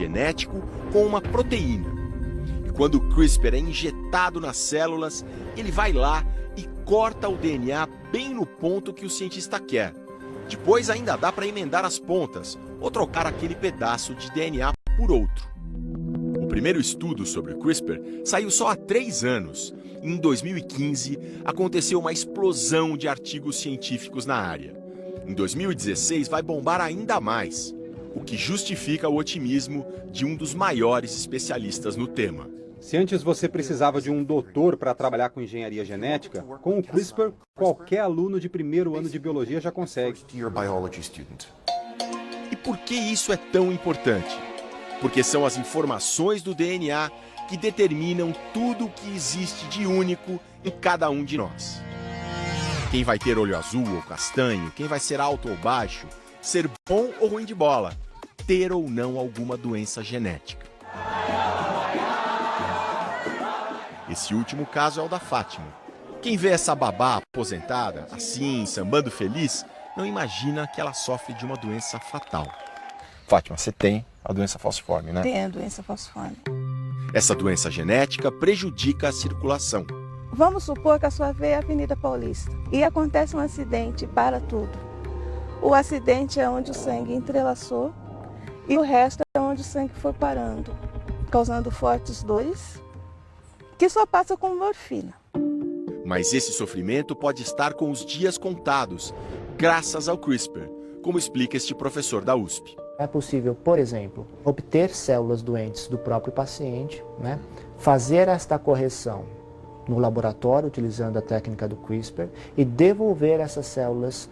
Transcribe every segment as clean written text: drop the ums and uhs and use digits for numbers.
genético com uma proteína. E quando o CRISPR é injetado nas células, ele vai lá e corta o DNA bem no ponto que o cientista quer. Depois ainda dá para emendar as pontas ou trocar aquele pedaço de DNA por outro. O primeiro estudo sobre o CRISPR saiu só há 3 anos. Em 2015, aconteceu uma explosão de artigos científicos na área. Em 2016, vai bombar ainda mais, o que justifica o otimismo de um dos maiores especialistas no tema. Se antes você precisava de um doutor para trabalhar com engenharia genética, com o CRISPR, qualquer aluno de primeiro ano de biologia já consegue. E por que isso é tão importante? Porque são as informações do DNA que determinam tudo o que existe de único em cada um de nós. Quem vai ter olho azul ou castanho, quem vai ser alto ou baixo, ser bom ou ruim de bola, ter ou não alguma doença genética. Esse último caso é o da Fátima. Quem vê essa babá aposentada, assim, sambando feliz, não imagina que ela sofre de uma doença fatal. Fátima, você tem a doença falciforme, né? Tem a doença falciforme. Essa doença genética prejudica a circulação. Vamos supor que a sua veia é a Avenida Paulista e acontece um acidente, para tudo. O acidente é onde o sangue entrelaçou e o resto é onde o sangue foi parando, causando fortes dores, que só passa com morfina. Mas esse sofrimento pode estar com os dias contados, graças ao CRISPR, como explica este professor da USP. É possível, por exemplo, obter células doentes do próprio paciente, fazer esta correção no laboratório, utilizando a técnica do CRISPR, e devolver essas células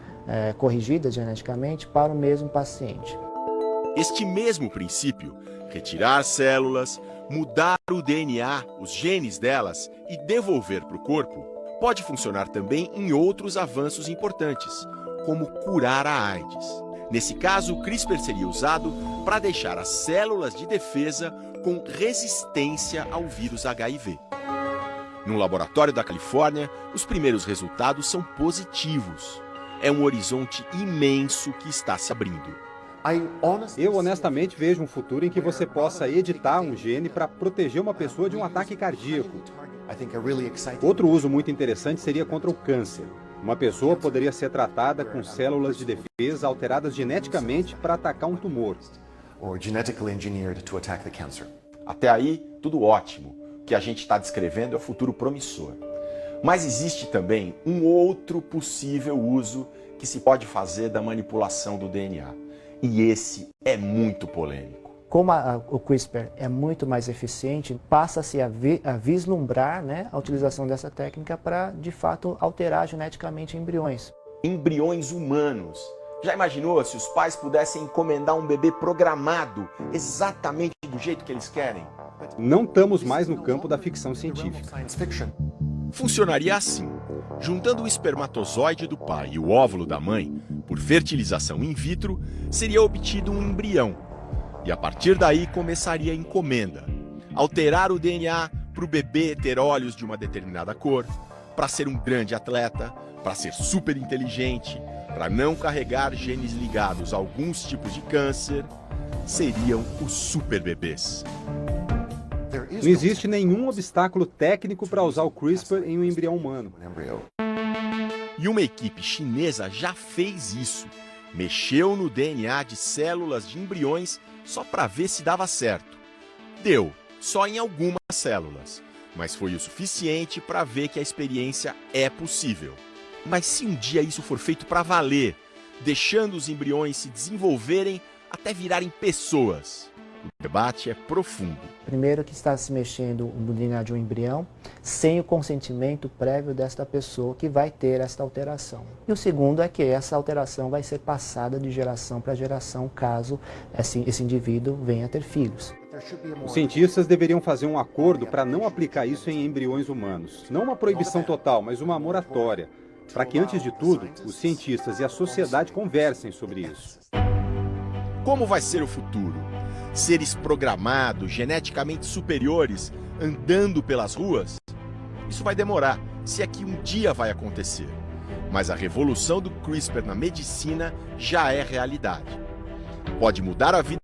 corrigidas geneticamente para o mesmo paciente. Este mesmo princípio, retirar células, mudar o DNA, os genes delas, e devolver para o corpo, pode funcionar também em outros avanços importantes, como curar a AIDS. Nesse caso, o CRISPR seria usado para deixar as células de defesa com resistência ao vírus HIV. No laboratório da Califórnia, os primeiros resultados são positivos. É um horizonte imenso que está se abrindo. Eu honestamente vejo um futuro em que você possa editar um gene para proteger uma pessoa de um ataque cardíaco. Outro uso muito interessante seria contra o câncer. Uma pessoa poderia ser tratada com células de defesa alteradas geneticamente para atacar um tumor. Até aí, tudo ótimo. O que a gente está descrevendo é o futuro promissor. Mas existe também um outro possível uso que se pode fazer da manipulação do DNA. E esse é muito polêmico. Como o CRISPR é muito mais eficiente, passa-se a vislumbrar a utilização dessa técnica para, de fato, alterar geneticamente embriões. Embriões humanos. Já imaginou se os pais pudessem encomendar um bebê programado exatamente do jeito que eles querem? Não estamos mais no campo da ficção científica. Funcionaria assim. Juntando o espermatozoide do pai e o óvulo da mãe, por fertilização in vitro, seria obtido um embrião. E a partir daí começaria a encomenda. Alterar o DNA para o bebê ter olhos de uma determinada cor, para ser um grande atleta, para ser super inteligente, para não carregar genes ligados a alguns tipos de câncer, seriam os super bebês. Não existe nenhum obstáculo técnico para usar o CRISPR em um embrião humano. E uma equipe chinesa já fez isso. Mexeu no DNA de células de embriões só para ver se dava certo. Deu, só em algumas células, mas foi o suficiente para ver que a experiência é possível. Mas se um dia isso for feito para valer, deixando os embriões se desenvolverem até virarem pessoas, o debate é profundo. Primeiro que está se mexendo no DNA de um embrião sem o consentimento prévio desta pessoa que vai ter esta alteração. E o segundo é que essa alteração vai ser passada de geração para geração caso esse indivíduo venha a ter filhos. Os cientistas deveriam fazer um acordo para não aplicar isso em embriões humanos. Não uma proibição total, mas uma moratória. Para que, antes de tudo, os cientistas e a sociedade conversem sobre isso. Como vai ser o futuro? Seres programados, geneticamente superiores, andando pelas ruas? Isso vai demorar, se é que um dia vai acontecer. Mas a revolução do CRISPR na medicina já é realidade. Pode mudar a vida